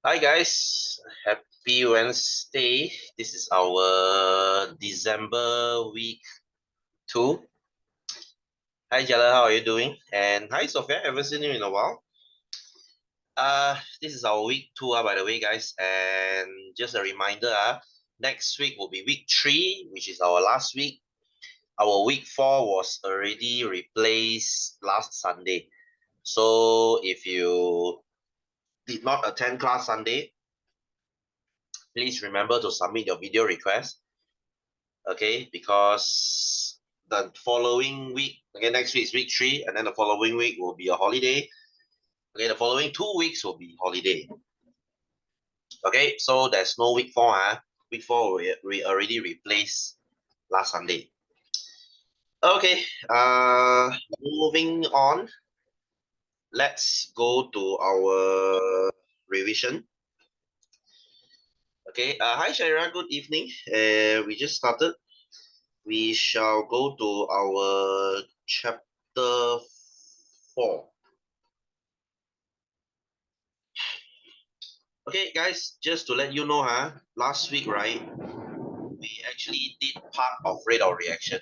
Hi guys, happy Wednesday. This is our December week 2. Hi Jala, how are you doing? And hi Sophia, haven't seen you in a while. This is our week 2, by the way, guys. And just a reminder, next week will be week 3, which is our last week. Our week 4 was already replaced last Sunday. So if you did not attend class Sunday, please remember to submit your video request. Okay, because the following week, okay, next week is week 3, and then the following week will be a holiday. Okay, the following 2 weeks will be holiday. Okay, so there's no week 4. Week 4 we already replaced last Sunday. Okay, moving on. Let's go to our revision. Okay, hi Shaira, good evening. We just started. We shall go to our chapter 4. Okay, guys, just to let you know, last week, right, we actually did part of rate of reaction.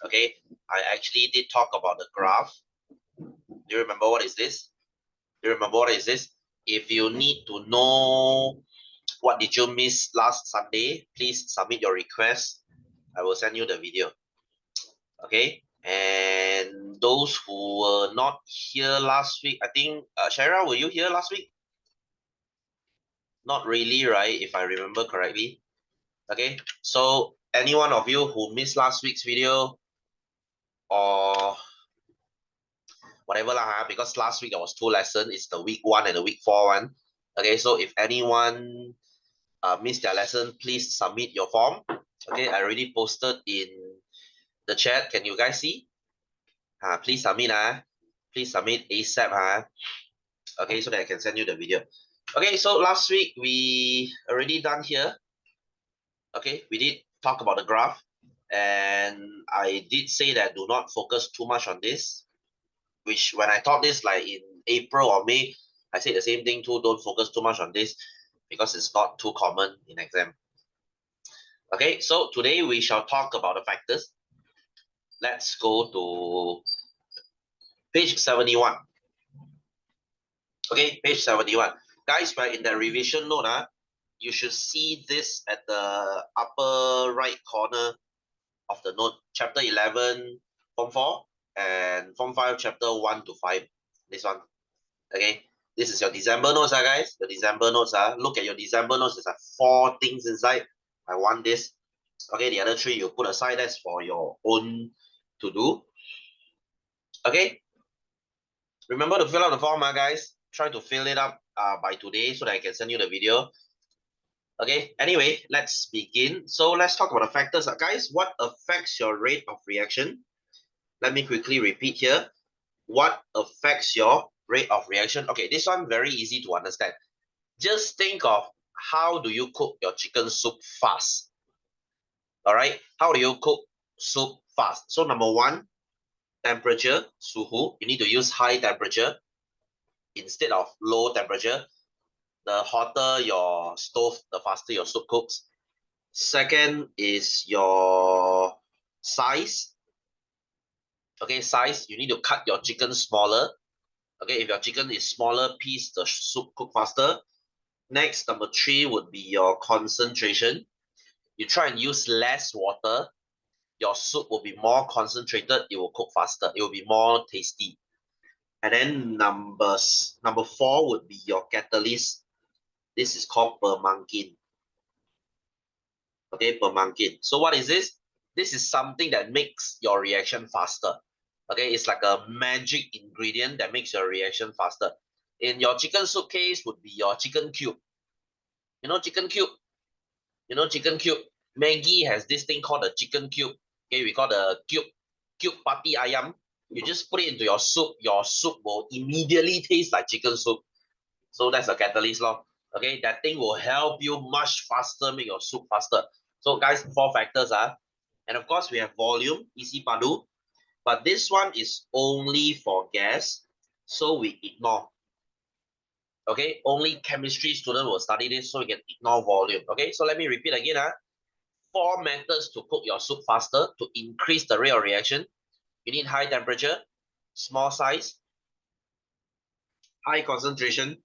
Okay, I actually did talk about the graph. Do you remember what is this? Do you remember what is this? If you need to know what did you miss last Sunday, please submit your request. I will send you the video. Okay, and those who were not here last week, I think, Shaira, were you here last week? Not really, right? If I remember correctly. Okay, so any one of you who missed last week's video or whatever lah, because last week there was 2 lessons. It's the week 1 and the week 4 one. Okay, so if anyone missed their lesson, please submit your form. Okay, I already posted in the chat. Can you guys see? Please submit. Please submit ASAP. Okay, so that I can send you the video. Okay, so last week we already done here. Okay, we did talk about the graph. And I did say that do not focus too much on this, which when I taught this like in April or May, I said the same thing too. Don't focus too much on this because it's not too common in exam. Okay, so today we shall talk about the factors. Let's go to page 71. Okay, page 71. Guys, right in the revision note, you should see this at the upper right corner of the note, chapter 11, form 4, and form 5, chapter 1 to 5. This one. Okay. This is your December notes, guys. The December notes. Look at your December notes. There's 4 things inside. I want this. Okay, the other 3 you put aside. That's for your own to do. Okay. Remember to fill out the form, guys. Try to fill it up by today so that I can send you the video. Okay, anyway, let's begin. So let's talk about the factors. Guys, what affects your rate of reaction? Let me quickly repeat here. What affects your rate of reaction? Okay, this one very easy to understand. Just think of how do you cook your chicken soup fast? All right, how do you cook soup fast? So number 1, temperature, suhu. You need to use high temperature instead of low temperature. The hotter your stove, the faster your soup cooks. Second is your size. Okay, size, you need to cut your chicken smaller. Okay, if your chicken is smaller piece, the soup cook faster. Next, number 3 would be your concentration. You try and use less water. Your soup will be more concentrated. It will cook faster. It will be more tasty. And then number 4 would be your catalyst. This is called permanganate. Okay, permanganate. So what is this? This is something that makes your reaction faster. Okay, it's like a magic ingredient that makes your reaction faster. In your chicken soup case would be your chicken cube. You know chicken cube? You know chicken cube? Maggie has this thing called the chicken cube. Okay, we call the cube pati ayam. You just put it into your soup will immediately taste like chicken soup. So that's a catalyst law. Okay, that thing will help you much faster, make your soup faster. So guys, 4 factors. And of course, we have volume, isi padu. But this one is only for gas, so we ignore. Okay, only chemistry student will study this, so you can ignore volume. Okay, so let me repeat again. 4 methods to cook your soup faster to increase the rate of reaction. You need high temperature, small size, high concentration,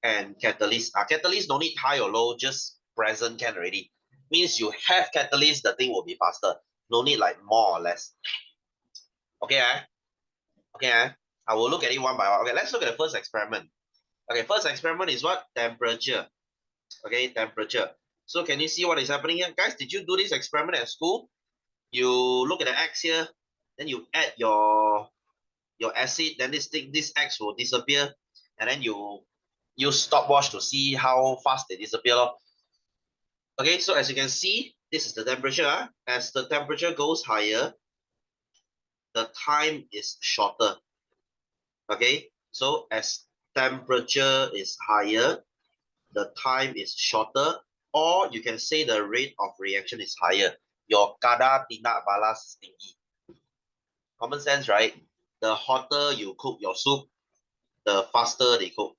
and catalyst. Catalyst no need high or low, just present can already. Means you have catalyst, the thing will be faster. No need like more or less. Okay, okay. I will look at it one by one. Okay, let's look at the first experiment. Okay, first experiment is what? Temperature. Okay, temperature. So can you see what is happening here? Guys, did you do this experiment at school? You look at the X here, then you add your acid, then this X will disappear, and then you use stopwatch to see how fast they disappear. Okay, so as you can see, this is the temperature. As the temperature goes higher, the time is shorter. Okay, so as temperature is higher, the time is shorter, or you can say the rate of reaction is higher. Your kadar tindak balas tinggi. Common sense, right? The hotter you cook your soup, the faster they cook.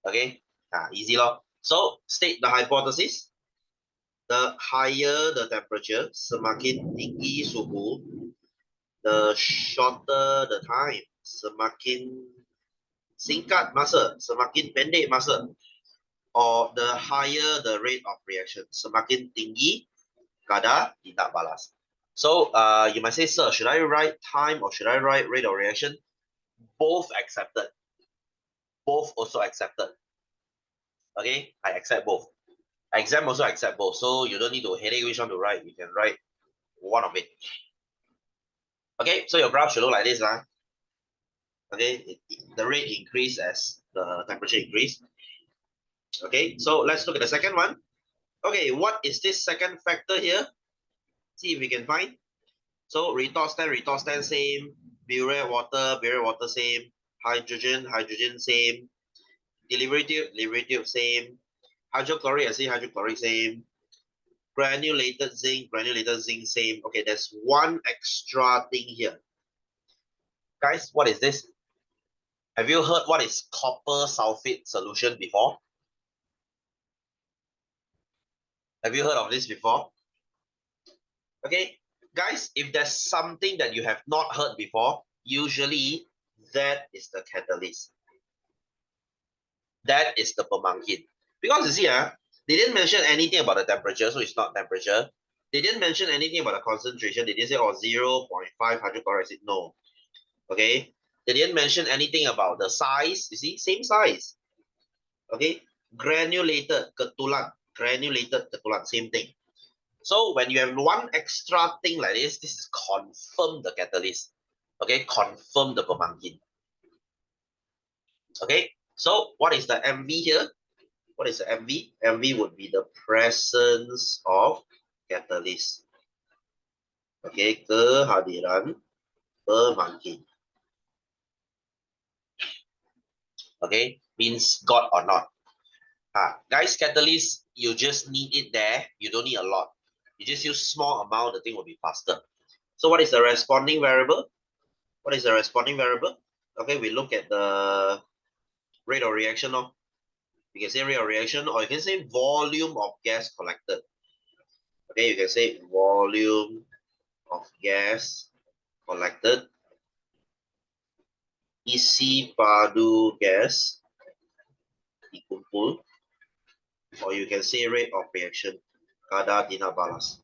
Okay, easy lor. So state the hypothesis. The higher the temperature, semakin tinggi suhu, the shorter the time, semakin singkat masa, semakin pendek masa, or the higher the rate of reaction, semakin tinggi kadar tindak balas. So you might say, sir, should I write time or should I write rate of reaction? Both accepted. Both also accepted. Okay, I accept both. Exam also accept both. So you don't need to headache which one to write. You can write one of it. Okay, so your graph should look like this. Okay, the rate increase as the temperature increase. Okay, so let's look at the second one. Okay, what is this second factor here? See if we can find. So retort stand same, burette water same, hydrogen same, delivery tube same, hydrochloric same, granulated zinc same. Okay, there's one extra thing here. Guys, what is this? Have you heard what is copper sulfate solution before? Have you heard of this before? Okay, guys, if there's something that you have not heard before, usually that is the catalyst. That is the pemangkin. Because you see, they didn't mention anything about the temperature, so it's not temperature. They didn't mention anything about the concentration. They didn't say, oh, 0.5 hydrochloric acid. No. Okay. They didn't mention anything about the size. You see, same size. Okay. Granulated ketulan, same thing. So when you have one extra thing like this is confirm the catalyst. Okay, confirm the pemangkin. Okay, so what is the MV here? What is the MV? MV would be the presence of catalyst. Okay, kehadiran pemangkin. Okay, means got or not. Guys, catalyst, you just need it there. You don't need a lot. You just use small amount, the thing will be faster. So what is the responding variable? What is the responding variable? Okay, we look at the rate of reaction. You can say rate of reaction, or you can say volume of gas collected. Okay, you can say volume of gas collected. Isi padu gas dikumpul, or you can say rate of reaction, kadar tindak balas.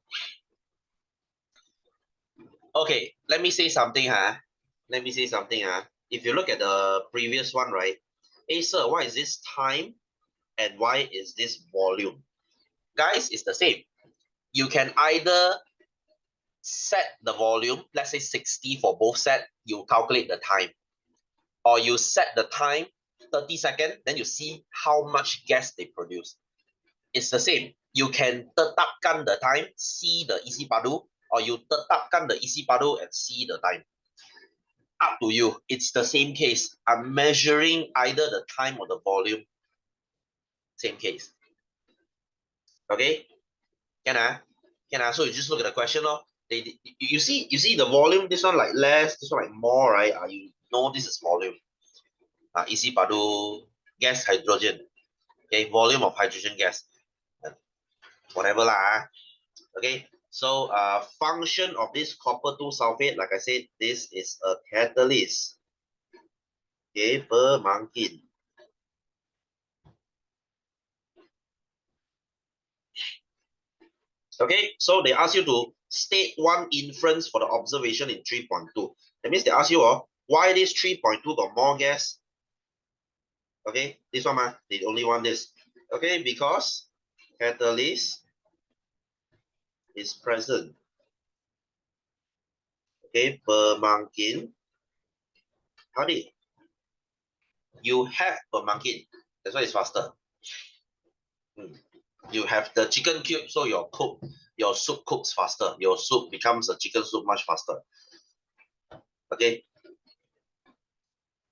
Okay, let me say something. Let me say something. If you look at the previous one, right? Hey, sir, why is this time and why is this volume? Guys, it's the same. You can either set the volume, let's say 60 for both set, you calculate the time. Or you set the time 30 seconds, then you see how much gas they produce. It's the same. You can tetapkan the time, see the isi padu, or you tetapkan the isi padu and see the time. Up to you. It's the same case. I'm measuring either the time or the volume. Same case. Okay? Can so you just look at the question. You see the volume, this one like less, this one like more, right? You know this is volume. isi padu gas hydrogen. Okay, volume of hydrogen gas. Whatever lah. Okay, so function of this copper 2 sulfate, like I said, this is a catalyst. Okay, pemangkin. Okay, so they ask you to state one inference for the observation in 3.2. That means they ask you, why this 3.2 got more gas? Okay, this one, they only want this. Okay, because catalyst is present. Okay, pemangkin. Howdy. You have pemangkin. That's why it's faster. You have the chicken cube, so your soup cooks faster. Your soup becomes a chicken soup much faster. Okay.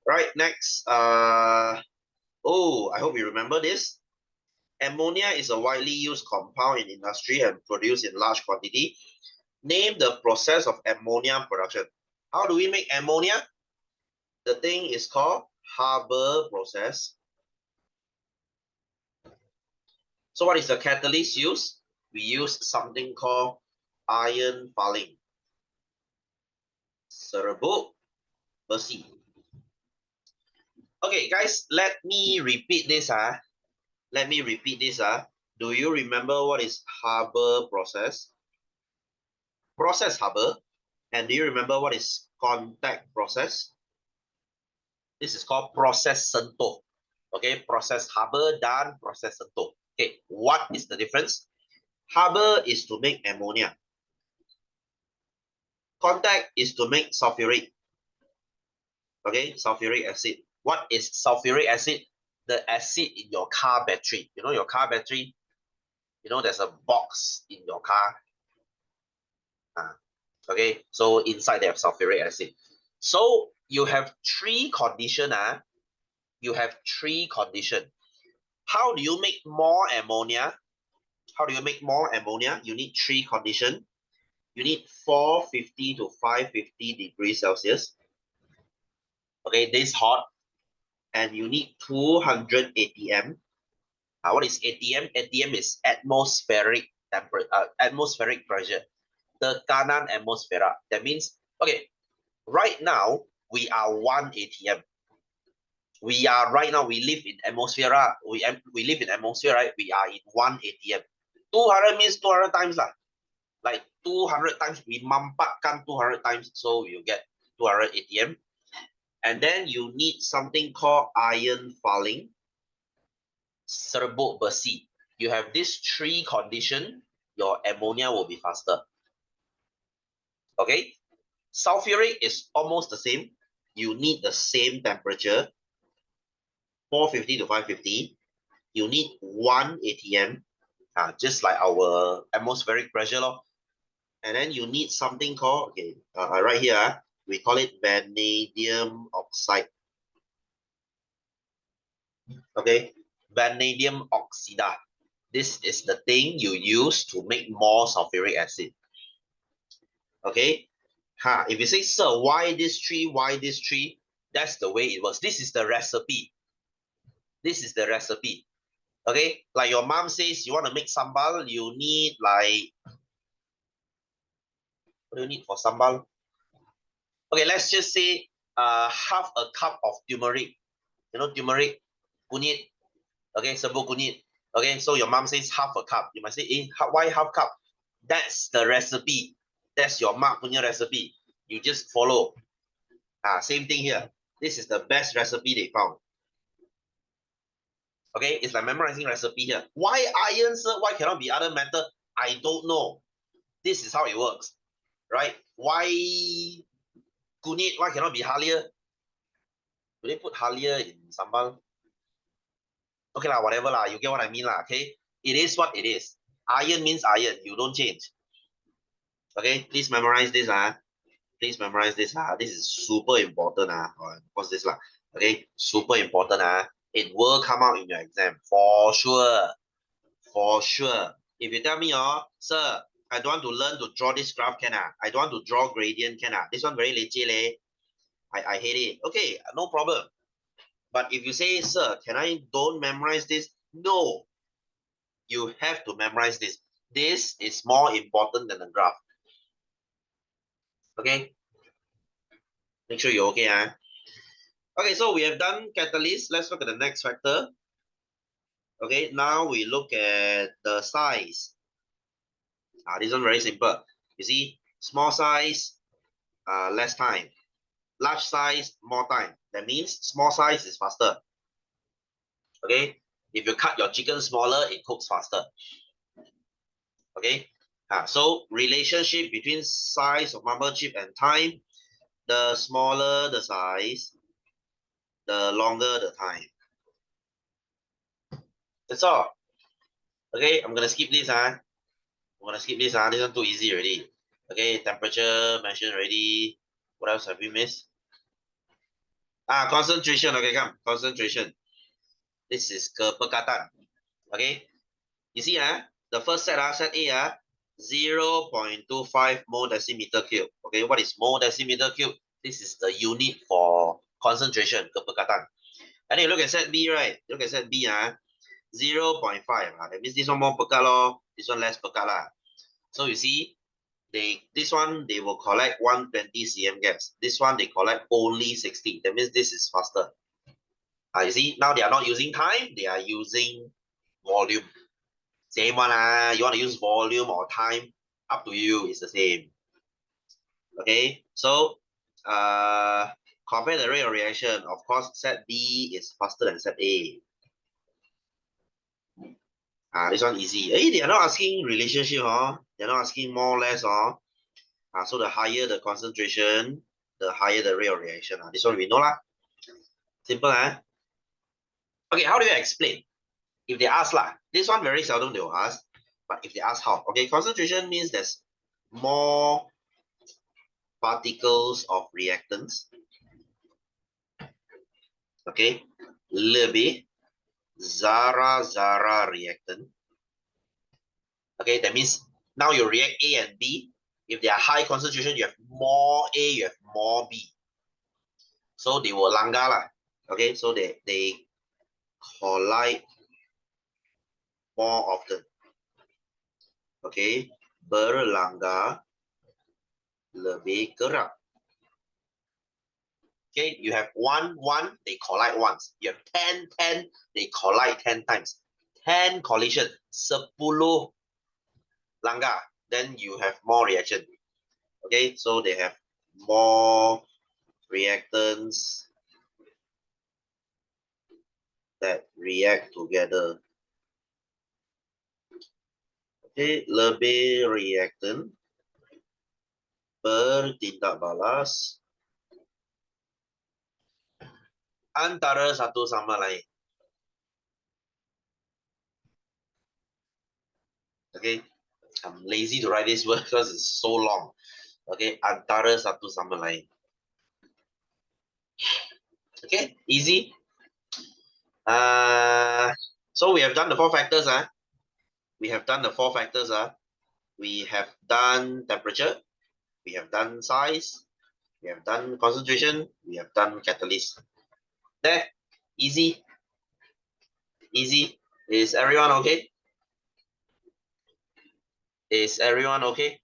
Right, next. Oh, I hope you remember this. Ammonia is a widely used compound in industry and produced in large quantity. Name the process of ammonia production. How do we make ammonia? The thing is called Haber process. So what is the catalyst used? We use something called iron fouling. Serbuk besi. Okay, guys, let me repeat this. Let me repeat this. Do you remember what is Haber process? Process Haber. And do you remember what is contact process? This is called process sentuh. Okay, process Haber dan process sentuh. Okay, what is the difference? Haber is to make ammonia. Contact is to make sulfuric. Okay, sulfuric acid. What is sulfuric acid? The acid in your car battery. You know your car battery? You know there's a box in your car. Okay, so inside they have sulfuric acid. So you have three conditions. You have three conditions. How do you make more ammonia? How do you make more ammonia? You need three conditions. You need 450 to 550 degrees Celsius. Okay, this hot. And you need 200 atm. What is atm? Atm is atmospheric temperature, atmospheric pressure. Tekanan atmosfera. That means, okay, right now we are 1 atm. We are right now, we live in atmosphere. We live in atmosphere, right? We are in 1 atm. 200 means 200 times lah. Like 200 times, we mampatkan 200 times, so you get 200 atm. And then you need something called iron fouling, serbuk besi. You have these three conditions, your ammonia will be faster. Okay, sulfuric is almost the same. You need the same temperature, 450 to 550. You need 1 atm, just like our atmospheric pressure. And then you need something called, okay, right here, we call it vanadium oxide. Okay, vanadium oxide. This is the thing you use to make more sulfuric acid. Okay, if you say, sir, why this tree, why this tree? That's the way it works. This is the recipe. This is the recipe. Okay, like your mom says, you want to make sambal, you need like, what do you need for sambal? Okay, let's just say half a cup of turmeric. You know turmeric, kunyit. Okay, serbuk kunyit. Okay, so your mom says half a cup. You might say, why half cup? That's the recipe. That's your mak punya recipe. You just follow. Same thing here. This is the best recipe they found. Okay, it's like memorizing recipe here. Why iron, sir? Why cannot be other metal? I don't know. This is how it works, right? Why kunyit? Why cannot be halia? Do they put halia in sambal? Okay lah, whatever lah. You get what I mean lah. Okay, it is what it is. Iron means iron. You don't change. Okay, please memorize this. Please memorize this. This is super important. What's this lah? Okay, super important. It will come out in your exam for sure. For sure. If you tell me, sir, I don't want to learn to draw this graph, can I don't want to draw gradient, can This one very leceh leh. I hate it. Okay, no problem. But if you say, sir, can I don't memorize this? No, you have to memorize this. This is more important than the graph. Okay? Make sure you're okay. Okay, so we have done catalyst. Let's look at the next factor. Okay, now we look at the size. This one very simple. You see, small size, less time. Large size, more time. That means small size is faster. Okay, if you cut your chicken smaller, it cooks faster. Okay, so relationship between size of marble chip and time. The smaller the size, the longer the time. That's all. Okay, I'm gonna skip this. I'm gonna skip this. This one too easy already. Okay, temperature mentioned already. What else have we missed? Concentration. Okay, come. Concentration. This is kepekatan. Okay. You see, the first set, set A, 0.25 mole decimeter cube. Okay, what is mole decimeter cube? This is the unit for concentration, kepekatan. And then you look at set B, right? Look at set B, 0.5. That means this one more pekat lor, this one less pekat lah. So you see, this one they will collect 120 cm gas. This one they collect only 60. That means this is faster. You see, now they are not using time, they are using volume. Same one, you want to use volume or time, up to you, it's the same. Okay, so compare the rate of reaction. Of course, set B is faster than set A. This one easy. They are not asking relationship, they're not asking more or less, so the higher the concentration, the higher the rate of reaction. This one we know lah. Simple, Okay, how do you explain? If they ask lah, this one very seldom they will ask, but if they ask how, okay, concentration means there's more particles of reactants. Okay, lebih zara reactant. Okay, that means now you react A and B. If they are high concentration, you have more A, you have more B. So they will langgar lah. Okay, so they collide more often. Okay, berlanggar lebih kerap. Okay, you have one, they collide once. You have 10, they collide 10 times. 10 collision, 10 langgar, then you have more reaction. Okay, so they have more reactants that react together. Okay, lebih reactant bertindak balas antara satu sama lain. Okay, I'm lazy to write this word because it's so long. Okay, antara satu sama lain. Okay, easy. So we have done the 4 factors. We have done the 4 factors. We have done temperature. We have done size. We have done concentration. We have done catalyst. There, easy. Easy. Is everyone okay? Is everyone okay?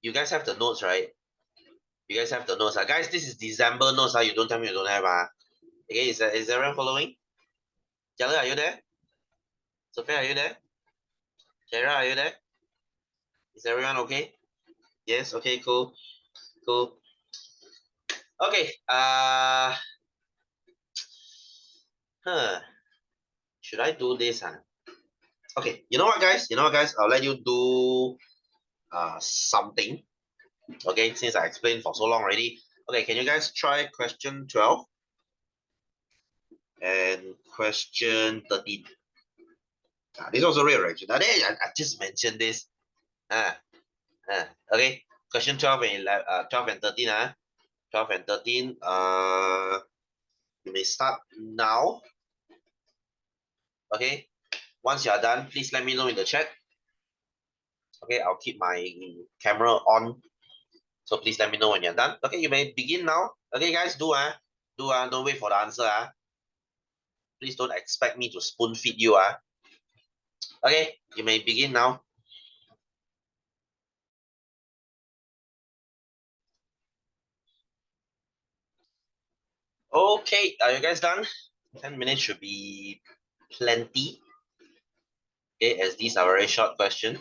You guys have the notes, right? You guys have the notes. Guys, this is December notes. You don't tell me you don't have. Okay, is everyone following? Jella, are you there? Sophia, are you there? Kara, are you there? Is everyone okay? Yes, okay, cool. Cool. Okay, should I do this? Okay, you know what, guys? I'll let you do something. Okay, since I explained for so long already. Okay, can you guys try question 12 and question 13? This is also real reaction. I just mentioned this. Okay, question 12 and 12 and 13. 12 and 13. You may start now. Okay, once you are done, please let me know in the chat. Okay, I'll keep my camera on. So please let me know when you're done. Okay, you may begin now. Okay, guys, don't wait for the answer. Please don't expect me to spoon feed you. Okay, you may begin now. Okay, are you guys done? 10 minutes should be plenty. Okay, as these are very short questions.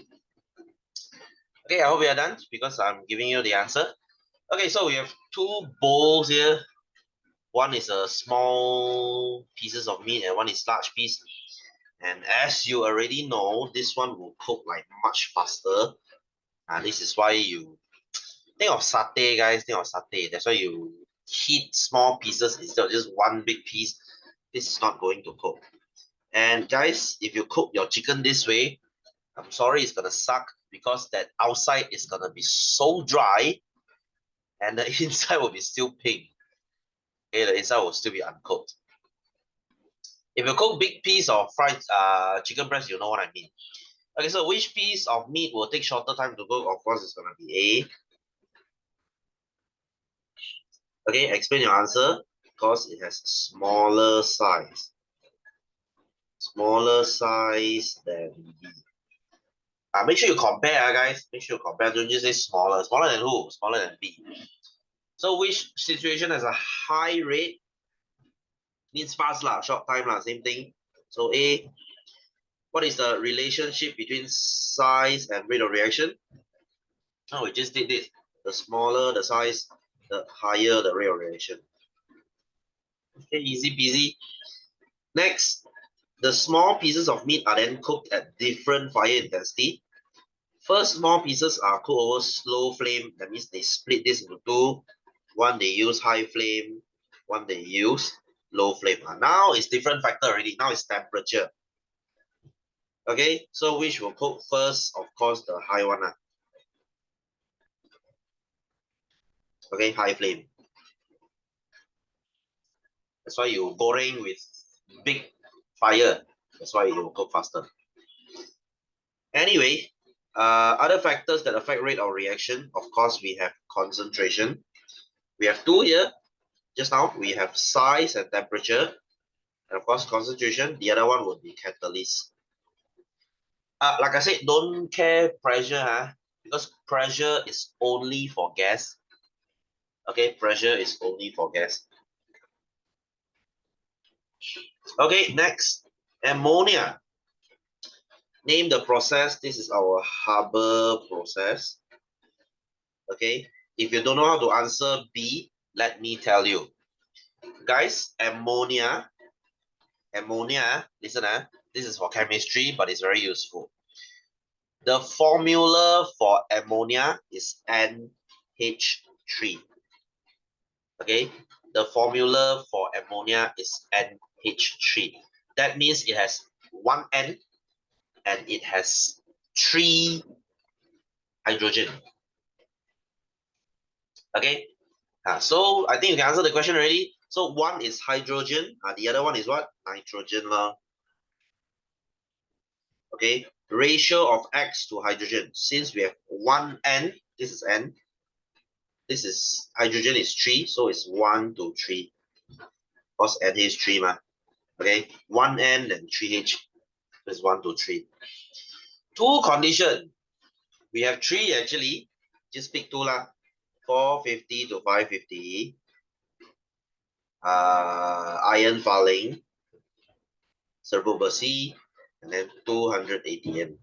Okay, I hope you are done because I'm giving you the answer. Okay, so we have two bowls here. One is a small pieces of meat and one is large piece. And as you already know, this one will cook like much faster. This is why you think of satay, guys. Think of satay. That's why you heat small pieces instead of just one big piece. This is not going to cook. And guys, if you cook your chicken this way, I'm sorry, it's gonna suck because that outside is gonna be so dry and the inside will be still pink. Okay, the inside will still be uncooked. If you cook big piece of fried chicken breast, you know what I mean. Okay, so which piece of meat will take shorter time to cook? Of course, it's gonna be A. Okay, explain your answer. Because it has smaller size. Smaller size than B. Make sure you compare, guys. Make sure you compare. Don't just say smaller. Smaller than who? Smaller than B. So which situation has a high rate? Means fast lah, short time lah, same thing. So A, what is the relationship between size and rate of reaction? Oh, we just did this. The smaller the size, the higher the rate of reaction. Okay, easy peasy. Next, the small pieces of meat are then cooked at different fire intensity. First, small pieces are cooked over slow flame. That means they split this into two. One they use high flame, one they use low flame. Now it's different factor already. Now it's temperature. Okay, so which will cook first? Of course, the high one. Okay, high flame. That's why you goreng with big fire. That's why it will cook faster. Anyway, other factors that affect rate of reaction, of course, we have concentration. We have two here. Just now, we have size and temperature. And of course, concentration. The other one would be catalyst. Like I said, don't care pressure, because pressure is only for gas. Okay, pressure is only for gas. Okay, next, ammonia. Name the process. This is our Haber process. Okay, if you don't know how to answer B, let me tell you. Guys, ammonia, listen, this is for chemistry, but it's very useful. The formula for ammonia is NH3. Okay, the formula for ammonia is NH3. That means it has one N and it has 3 hydrogen. Okay, so I think you can answer the question already. So one is hydrogen, the other one is what? Nitrogen. Okay, ratio of X to hydrogen. Since we have one N, this is N. This is hydrogen is 3, so it's 1 to 3. Because N is 3 ma. Okay, 1 N and 3 H. So it's 1 to 3. Two condition. We have 3 actually. Just pick 2 lah. 450 to 550. Iron fouling. Servo basi. And then 200 ATM.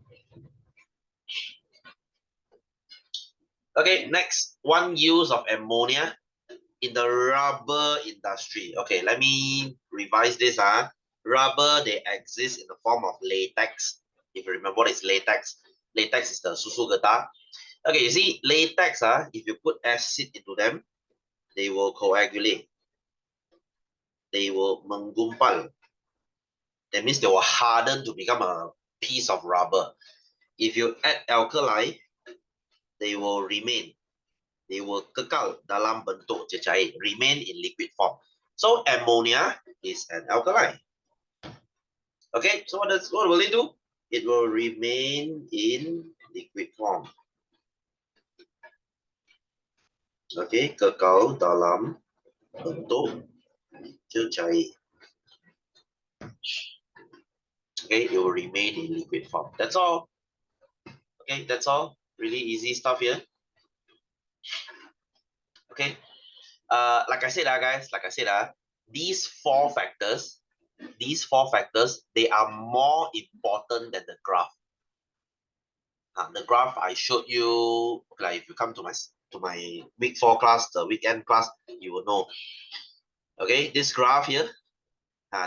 Okay, next. One use of ammonia in the rubber industry. Okay, let me revise this. Rubber, they exist in the form of latex. If you remember what is latex, latex is the susu getah. Okay, you see, latex, if you put acid into them, they will coagulate. They will menggumpal. That means they will harden to become a piece of rubber. If you add alkali, they will remain. They will kekal dalam bentuk cecair, remain in liquid form. So ammonia is an alkali. Okay, so what will it do? It will remain in liquid form. Okay, kekal dalam bentuk cecair. Okay, it will remain in liquid form. That's all. Okay, that's all. Really easy stuff here. Okay. Like I said, guys, like I said, these four factors, they are more important than the graph. The graph I showed you, like if you come to my week 4 class, the weekend class, you will know. Okay, this graph here,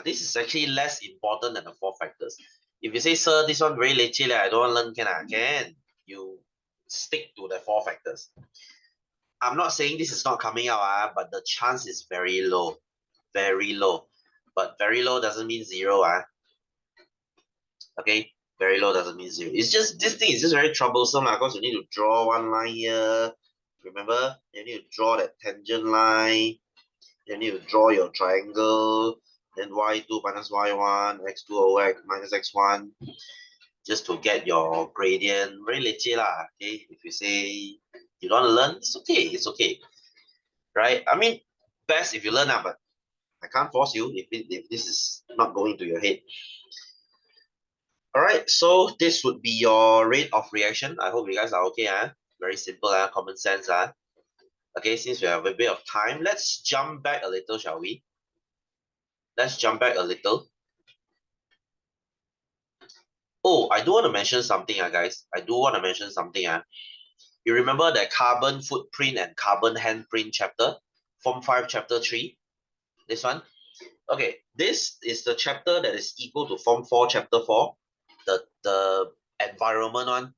this is actually less important than the four factors. If you say, sir, this one very leceh, I don't want to learn, can. You stick to the four factors. I'm not saying this is not coming out, but the chance is very low. Very low. But very low doesn't mean zero. Okay, very low doesn't mean zero. It's just, this thing is just very troublesome because you need to draw one line here. Remember, you need to draw that tangent line. You need to draw your triangle. Then y2 minus y1, x2 over x minus x1. Just to get your gradient. Very leceh lah. Okay, if you say you don't want to learn, it's okay. It's okay. Right? I mean, best if you learn, but I can't force you if this is not going to your head. All right, so this would be your rate of reaction. I hope you guys are okay. Very simple, common sense. Okay, since we have a bit of time, let's jump back a little, shall we? Let's jump back a little. Oh, I do want to mention something, guys. I do want to mention something. You remember the carbon footprint and carbon handprint chapter? Form 5, chapter 3? This one? Okay, this is the chapter that is equal to Form 4, chapter 4. The environment one,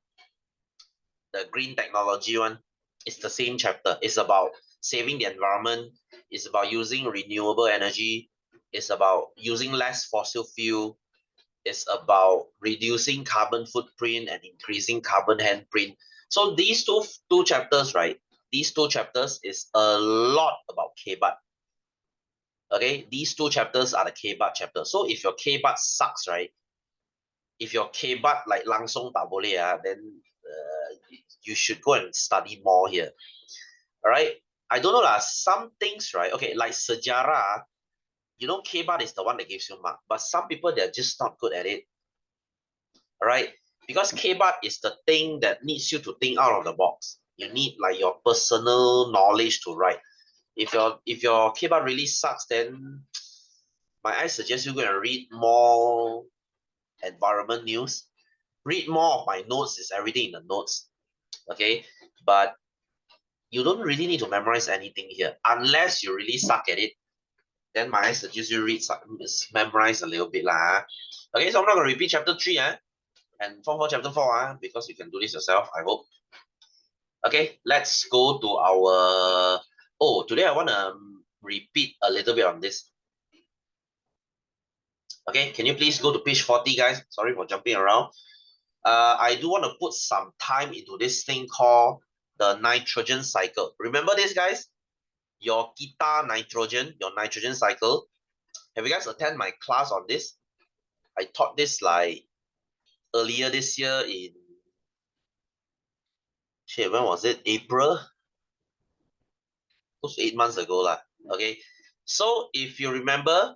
the green technology one. It's the same chapter. It's about saving the environment. It's about using renewable energy. It's about using less fossil fuel. It's about reducing carbon footprint and increasing carbon handprint. So these two chapters, right? These two chapters is a lot about K-Bar. Okay, these two chapters are the K-Bar chapter. So if your K-Bar sucks, right? If your K-Bar like langsung tak boleh, then you should go and study more here. All right. I don't know lah. Some things, right? Okay, like sejarah, you know, K-Bar is the one that gives you mark, but some people they're just not good at it. All right, because K-Bar is the thing that needs you to think out of the box. You need like your personal knowledge to write. If your K-Bar really sucks, then I suggest you go and read more environment news. Read more of my notes. Is everything in the notes. Okay, but you don't really need to memorize anything here unless you really suck at it. Then I suggest you read, memorize a little bit lah. Okay, so I'm not gonna repeat chapter 3 and Form 4 chapter 4 because you can do this yourself, I hope. Okay, let's go to our. Oh, today I wanna repeat a little bit on this. Okay, can you please go to page 40, guys? Sorry for jumping around. I do want to put some time into this thing called the nitrogen cycle. Remember this, guys? Your kita nitrogen, your nitrogen cycle. Have you guys attend my class on this? I taught this like earlier this year in, when was it? April? Close to 8 months ago lah. Okay. So if you remember,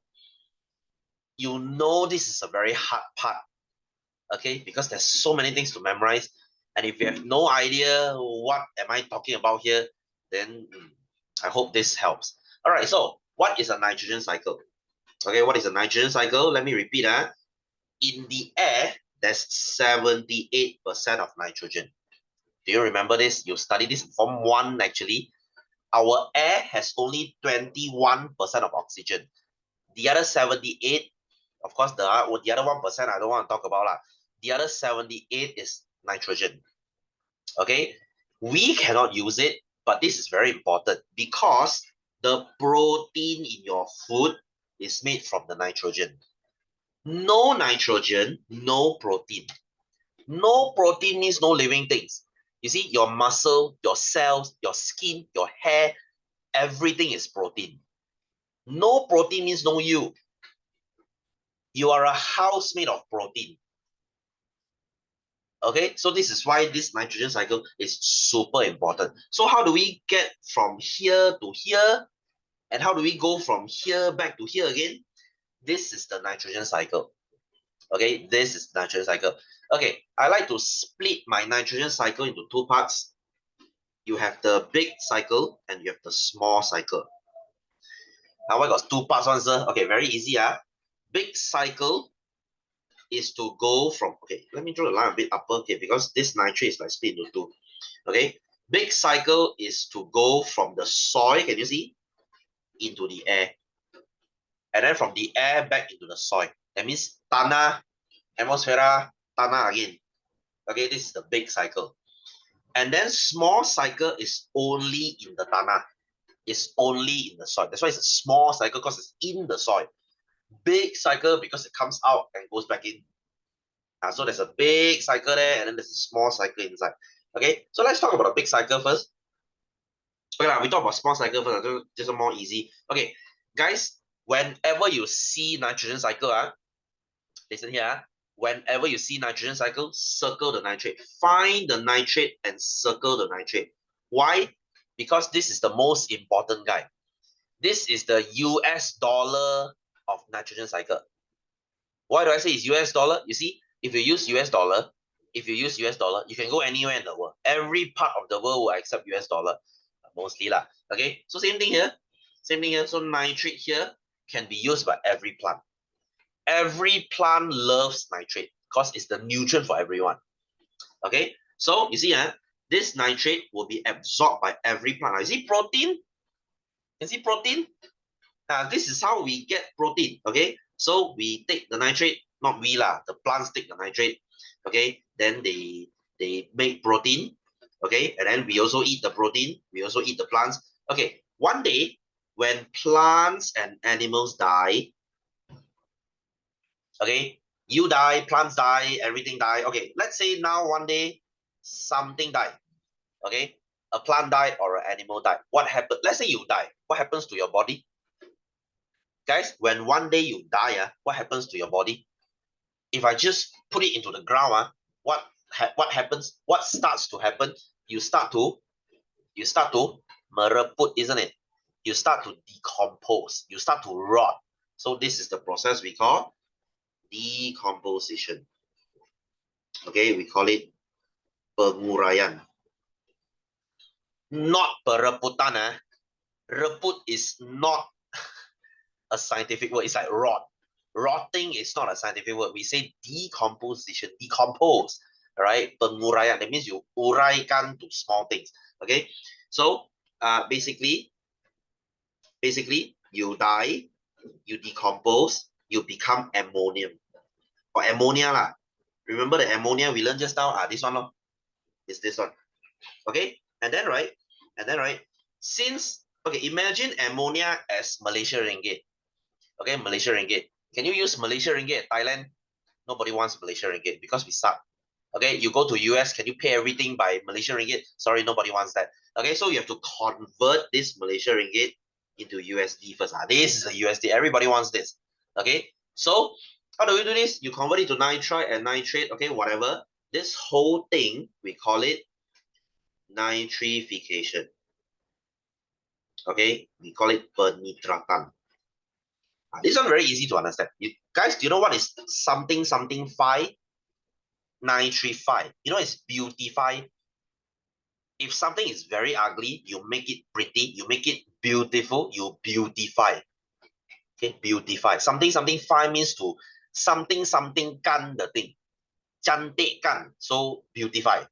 you know this is a very hard part. Okay, because there's so many things to memorize. And if you have no idea what am I talking about here, then I hope this helps. All right, so what is a nitrogen cycle? Okay, what is a nitrogen cycle? Let me repeat. In the air, there's 78% of nitrogen. Do you remember this? You studied this in Form 1 actually. Our air has only 21% of oxygen. The other 78, of course, the other 1% I don't want to talk about lah. The other 78 is nitrogen. Okay, we cannot use it, but this is very important because the protein in your food is made from the nitrogen. No nitrogen, no protein. No protein means no living things. You see, your muscle, your cells, your skin, your hair, everything is protein. No protein means no you. You are a house made of protein. Okay, so this is why this nitrogen cycle is super important. So how do we get from here to here? And how do we go from here back to here again? This is the nitrogen cycle. Okay, this is nitrogen cycle. Okay, I like to split my nitrogen cycle into two parts. You have the big cycle and you have the small cycle. Now I got two parts, sir. Okay, very easy. Big cycle is to go from, okay, let me draw the line a bit upper, okay, because this nitrate is like split into two. Okay, big cycle is to go from the soil, can you see, into the air. And then from the air back into the soil. That means tanah, atmosphere, tanah again. Okay, this is the big cycle. And then small cycle is only in the tanah. It's only in the soil. That's why it's a small cycle because it's in the soil. Big cycle because it comes out and goes back in. So there's a big cycle there and then there's a small cycle inside. Okay, so let's talk about the big cycle first. Okay, we talk about small cycle first, just more easy. Okay, guys, whenever you see nitrogen cycle, listen here, whenever you see nitrogen cycle, circle the nitrate. Find the nitrate and circle the nitrate. Why? Because this is the most important guy. This is the US dollar of nitrogen cycle. Why do I say it's US dollar? You see, if you use US dollar, you can go anywhere in the world. Every part of the world will accept US dollar, mostly lah. Okay, so same thing here. Same thing here. So nitrate here can be used by every plant. Every plant loves nitrate because it's the nutrient for everyone. Okay, so you see, this nitrate will be absorbed by every plant. You see protein? You see protein? This is how we get protein. Okay, so we take the nitrate, not we lah, the plants take the nitrate. Okay, then they make protein. Okay, and then we also eat the protein. We also eat the plants. Okay, one day when plants and animals die, okay, you die, plants die, everything die. Okay, let's say now one day something died. Okay, a plant died or an animal died. What happened? Let's say you die. What happens to your body? Guys, when one day you die, what happens to your body? If I just put it into the ground, what happens? What starts to happen? You start to mereput, isn't it? You start to decompose. You start to rot. So this is the process we call decomposition. Okay, we call it penguraian. Not pereputan. Reput is not a scientific word. It's like rot. Rotting is not a scientific word. We say decomposition, decompose, right? Penguraian, that means you uraikan to small things. Okay, so basically you die, you decompose, you become ammonium or ammonia lah. Remember the ammonia we learned just now? This one is this one. Okay, and then right, since imagine ammonia as Malaysia ringgit. Okay, Malaysia ringgit. Can you use Malaysia ringgit? Thailand, nobody wants Malaysia ringgit because we suck. Okay, you go to US, can you pay everything by Malaysia ringgit? Sorry, nobody wants that. Okay, so you have to convert this Malaysia ringgit into USD first. This is a USD. Everybody wants this. Okay, so how do we do this? You convert it to nitrite and nitrate. Okay, whatever. This whole thing, we call it nitrification. Okay, we call it penitratan. This one very easy to understand. Guys, do you know what is something phi? Nitrify. You know, it's beautify. If something is very ugly, you make it pretty. You make it beautiful. You beautify. Okay, beautify. Something phi means to something kan the thing. Cantik kan. So beautify.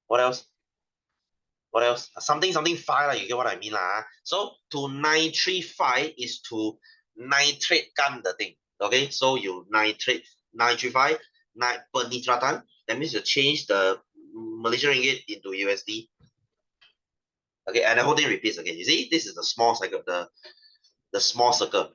What else? What else? Something phi, you get what I mean lah. So to nitrify is to nitrate kan the thing. Okay, so you nitrify, penitratan. That means you change the Malaysian ringgit into USD. Okay, and the whole thing repeats again. You see, this is the small cycle, the small circle.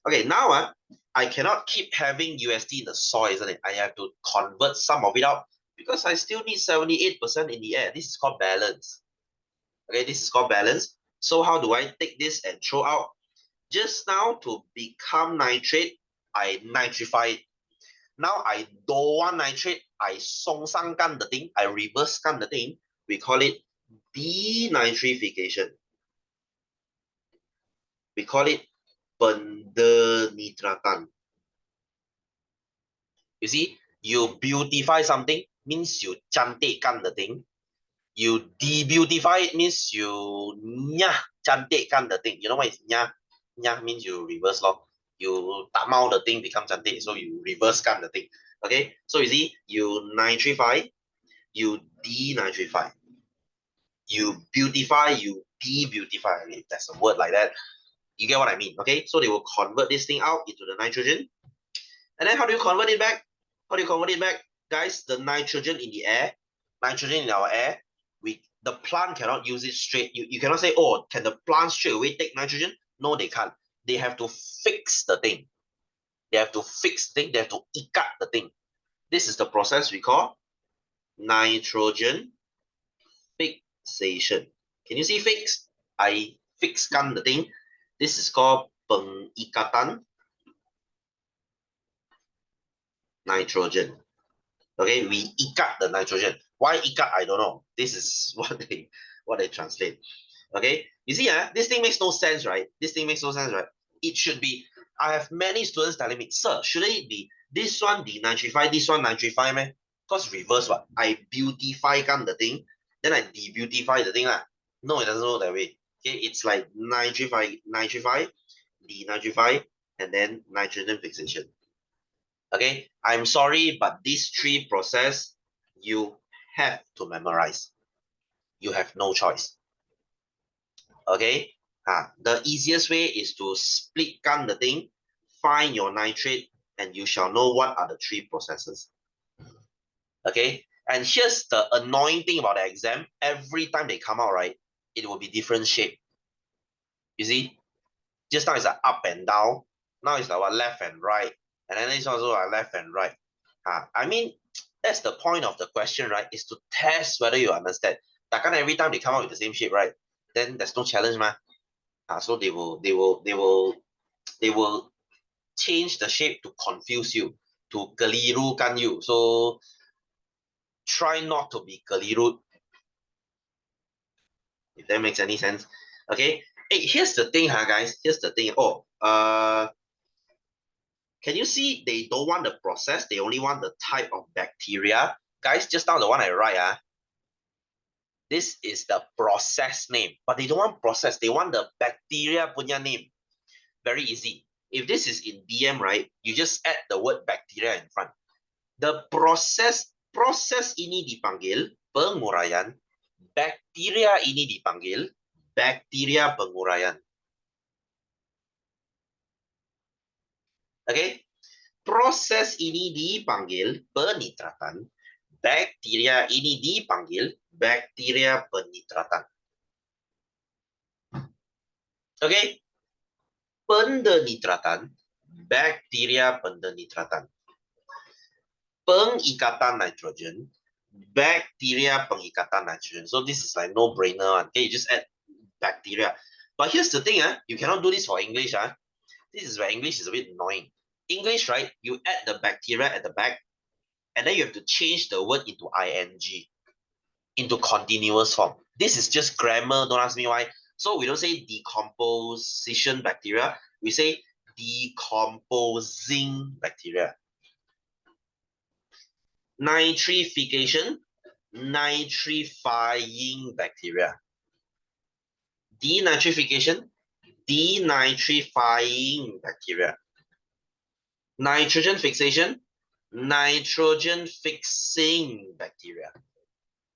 Okay, now I cannot keep having USD in the soil, isn't it? I have to convert some of it out because I still need 78% in the air. This is called balance. Okay, this is called balance. So how do I take this and throw out? Just now to become nitrate, I nitrify it. Now I don't want nitrate, I songsangkan the thing, I reverse kan the thing. We call it denitrification. We call it pendenitratan. You see, you beautify something means you cantikkan the thing. You de-beautify it means you nyah cantikkan the thing. You know what is nyah? Nyah means you reverse lor. You tamao the thing become cantik, so you reverse kan the thing. Okay, so you see, you nitrify, you denitrify, you beautify, you de-beautify. If there's a word like that, you get what I mean. Okay, so they will convert this thing out into the nitrogen. And then how do you convert it back? How do you convert it back? Guys, the nitrogen in the air, nitrogen in our air, the plant cannot use it straight. You cannot say, oh, can the plant straight away take nitrogen? No, they can't. They have to fix the thing. They have to fix the thing. They have to ikat the thing. This is the process we call nitrogen fixation. Can you see fix? I fixkan the thing. This is called pengikatan nitrogen. Okay, we ikat the nitrogen. Why ikat? I don't know. This is what they translate. Okay, you see, this thing makes no sense, right? This thing makes no sense, right? It should be. I have many students telling me, sir, shouldn't it be this one denitrify, this one nitrify, man? Because reverse what? I beautify the thing, then I de-beautify the thing lah. No, it doesn't work that way. Okay, it's like nitrify, denitrify, and then nitrogen fixation. Okay, I'm sorry, but these three process you have to memorize. You have no choice. Okay, the easiest way is to split gun the thing, find your nitrate, and you shall know what are the three processes. Okay, and here's the annoying thing about the exam. Every time they come out, right, it will be different shape. You see, just now it's like up and down. Now it's like what, left and right. And then this also like left and right. I mean, that's the point of the question, right? Is to test whether you understand. Takkan every time they come out with the same shape, right? Then there's no challenge, ma. So they will change the shape to confuse you, to kelirukan you. So try not to be keliru, if that makes any sense. Okay. Hey, here's the thing, guys. Here's the thing. Oh, can you see they don't want the process, they only want the type of bacteria. Guys, just now the one I write, this is the process name, but they don't want process, they want the bacteria punya name. Very easy. If this is in BM, right, you just add the word bacteria in front. The proses ini dipanggil penguraian, bacteria ini dipanggil bacteria penguraian. Okay? Proses ini dipanggil penitratan, bacteria ini dipanggil bacteria penitratan. Okay? Pendenitratan, bacteria pendenitratan. Pengikatan nitrogen, bacteria pengikatan nitrogen. So this is like no-brainer. Okay, you just add bacteria. But here's the thing, you cannot do this for English. This is where English is a bit annoying. English, right? You add the bacteria at the back, and then you have to change the word into ing, into continuous form. This is just grammar, don't ask me why. So we don't say decomposition bacteria, we say decomposing bacteria. Nitrification, nitrifying bacteria. Denitrification, denitrifying bacteria. Nitrogen fixation, nitrogen fixing bacteria.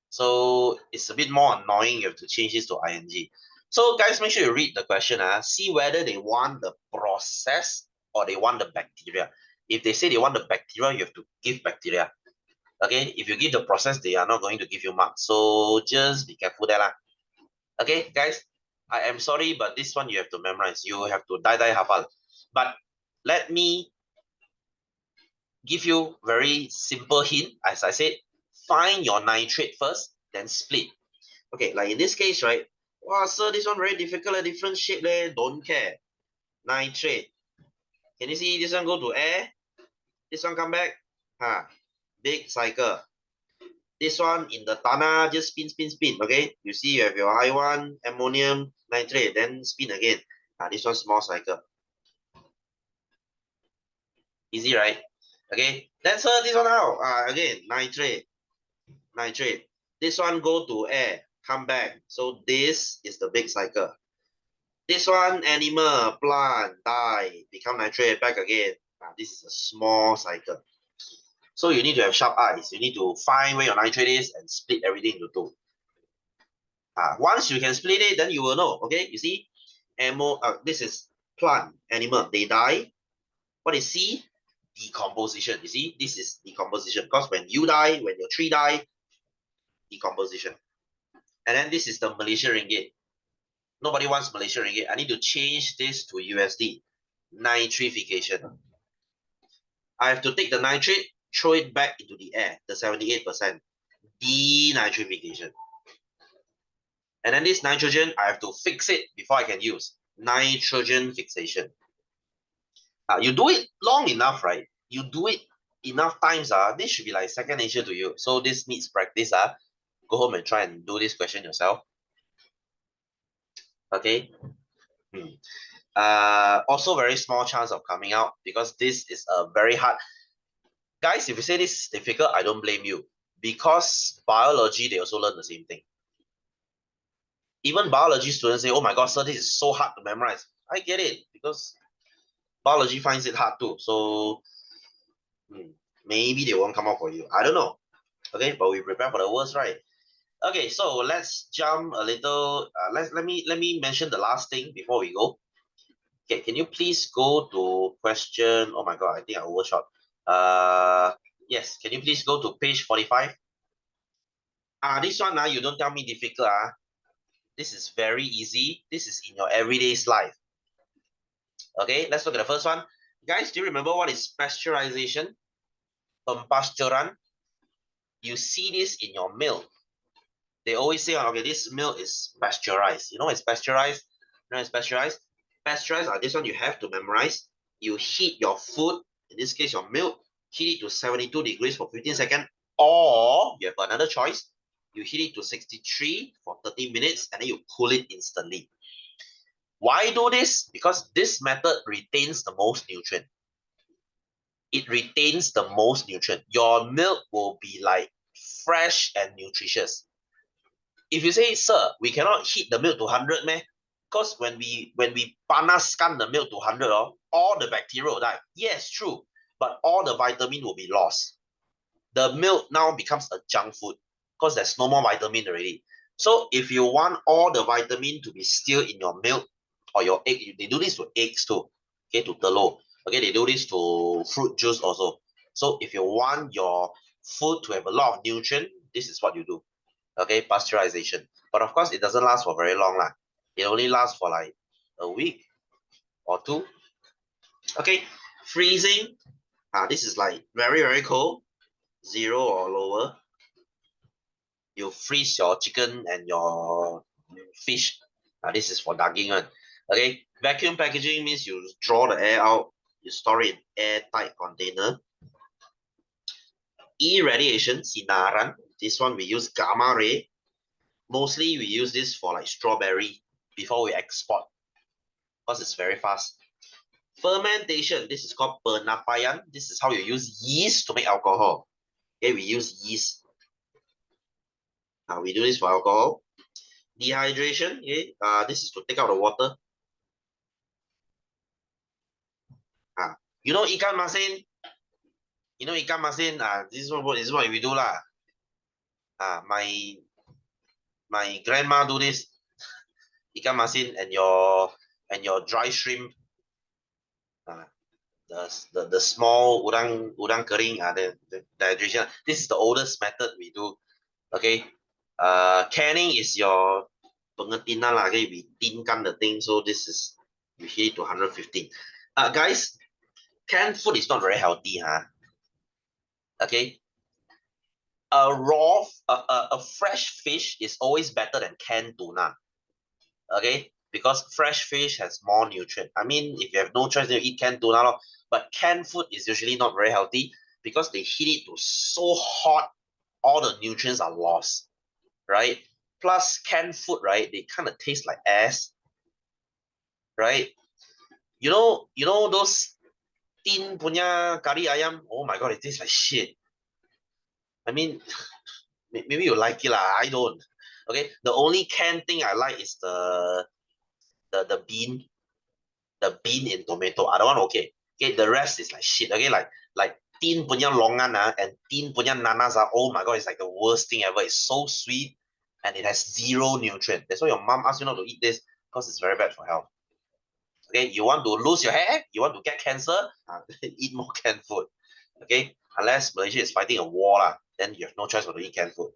So it's a bit more annoying. You have to change this to ing. So guys, make sure you read the question. See whether they want the process or they want the bacteria. If they say they want the bacteria, you have to give bacteria. Okay, if you give the process, they are not going to give you marks. So just be careful there. Okay, guys, I am sorry, but this one you have to memorize. You have to die hafal. But let me give you very simple hint. As I said, find your nitrate first, then split. Okay, like in this case, right? Wow, sir, this one very difficult, a different shape, don't care. Nitrate. Can you see this one go to air? This one come back. Big cycle. This one in the tanah, just spin. Okay, you see you have your high one, ammonium nitrate, then spin again. This one small cycle. Easy, right? Okay, let's this one out. Again, nitrate. This one go to air, come back. So this is the big cycle. This one, animal, plant, die, become nitrate, back again. This is a small cycle. So you need to have sharp eyes. You need to find where your nitrate is and split everything into two. Once you can split it, then you will know. Okay, you see, this is plant, animal, they die. What is C? Decomposition. You see, this is decomposition. Because when you die, when your tree die, decomposition. And then this is the Malaysia ringgit. Nobody wants Malaysia ringgit. I need to change this to USD. Nitrification. I have to take the nitrate, throw it back into the air, the 78%. Denitrification. And then this nitrogen, I have to fix it before I can use. Nitrogen fixation. You do it long enough, right? You do it enough times, this should be like second nature to you. So this needs practice. Go home and try and do this question yourself. Okay. Also very small chance of coming out because this is a very hard. Guys, if you say this is difficult, I don't blame you. Because biology, they also learn the same thing. Even biology students say, oh my God, sir, this is so hard to memorize. I get it because biology finds it hard too. So maybe they won't come out for you. I don't know. Okay, but we prepare for the worst, right? Okay, so let's jump a little. Let me mention the last thing before we go. Okay, can you please go to question? Oh my God, I think I overshot. Yes, can you please go to page 45? This one you don't tell me difficult. This is very easy. This is in your everyday's life. Okay, let's look at the first one. Guys, do you remember what is pasteurization? Pempasturan. You see this in your milk. They always say, okay, this milk is pasteurized. You know it's pasteurized? You know it's pasteurized? Pasteurized, this one you have to memorize. You heat your food, in this case your milk, heat it to 72 degrees for 15 seconds, or you have another choice. You heat it to 63 for 30 minutes, and then you cool it instantly. Why do this? Because this method retains the most nutrient. It retains the most nutrient. Your milk will be like fresh and nutritious. If you say, sir, we cannot heat the milk to 100, meh? Because when we panaskan the milk to 100, all the bacteria will die. Yes, true. But all the vitamin will be lost. The milk now becomes a junk food because there's no more vitamin already. So if you want all the vitamin to be still in your milk or your egg, they do this to eggs too. Okay, to telur. Okay, they do this to fruit juice also. So if you want your food to have a lot of nutrient, this is what you do. Okay, pasteurization. But of course, it doesn't last for very long. It only lasts for like a week or two. Okay, freezing. This is like very, very cold, 0 or lower. You freeze your chicken and your fish. This is for daging one. Okay, vacuum packaging means you draw the air out, you store it in airtight container. Irradiation, sinaran. This one we use gamma ray. Mostly we use this for like strawberry before we export because it's very fast. Fermentation, this is called penapaian. This is how you use yeast to make alcohol. Okay, we use yeast. We do this for alcohol. Dehydration, okay, this is to take out the water. You know ikan masin? You know ikan masin? This is what we do lah. My grandma do this. Ikan masin and your dry shrimp. The small udang kering, the dehydration. This is the oldest method we do. Okay. Canning is your pengetinan lah. Okay, we tinkan the thing. So this is we heat it to 115. Guys, canned food is not very healthy, Okay. A fresh fish is always better than canned tuna. Okay, because fresh fish has more nutrient. I mean, if you have no choice, you eat canned tuna, but canned food is usually not very healthy because they heat it to so hot, all the nutrients are lost, right? Plus, canned food, right? They kind of taste like ass. right? You know those tin punya kari ayam? Oh my god, it tastes like shit. I mean, maybe you like it lah. I don't. Okay, the only canned thing I like is the bean in tomato. Other one okay. Okay, the rest is like shit. Okay, like tin punya longan and tin punya nanas oh my god, it's like the worst thing ever. It's so sweet and it has zero nutrient. That's why your mom asked you not to eat this because it's very bad for health. Okay, you want to lose your hair, you want to get cancer, eat more canned food. Okay, unless Malaysia is fighting a war lah, then you have no choice but to eat canned food.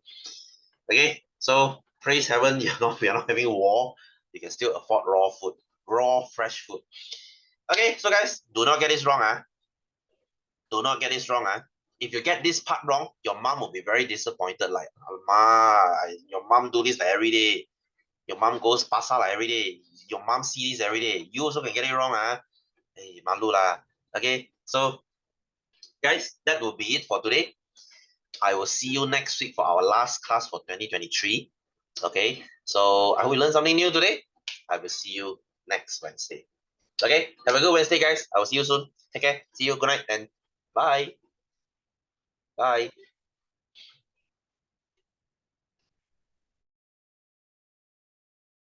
Okay, so praise heaven, we are not having a war. You can still afford raw food, raw fresh food. Okay, so guys, do not get this wrong. Do not get this wrong. If you get this part wrong, your mom will be very disappointed. Like, Ma, your mom do this like every day. Your mom goes pasar like every day. Your mom see this every day. You also can get it wrong. Hey, malu lah. Okay, so guys, that will be it for today. I will see you next week for our last class for 2023. Okay, so I hope you learned something new today. I will see you next Wednesday. Okay, have a good Wednesday, guys. I will see you soon. Take care. See you. Good night and bye. Bye.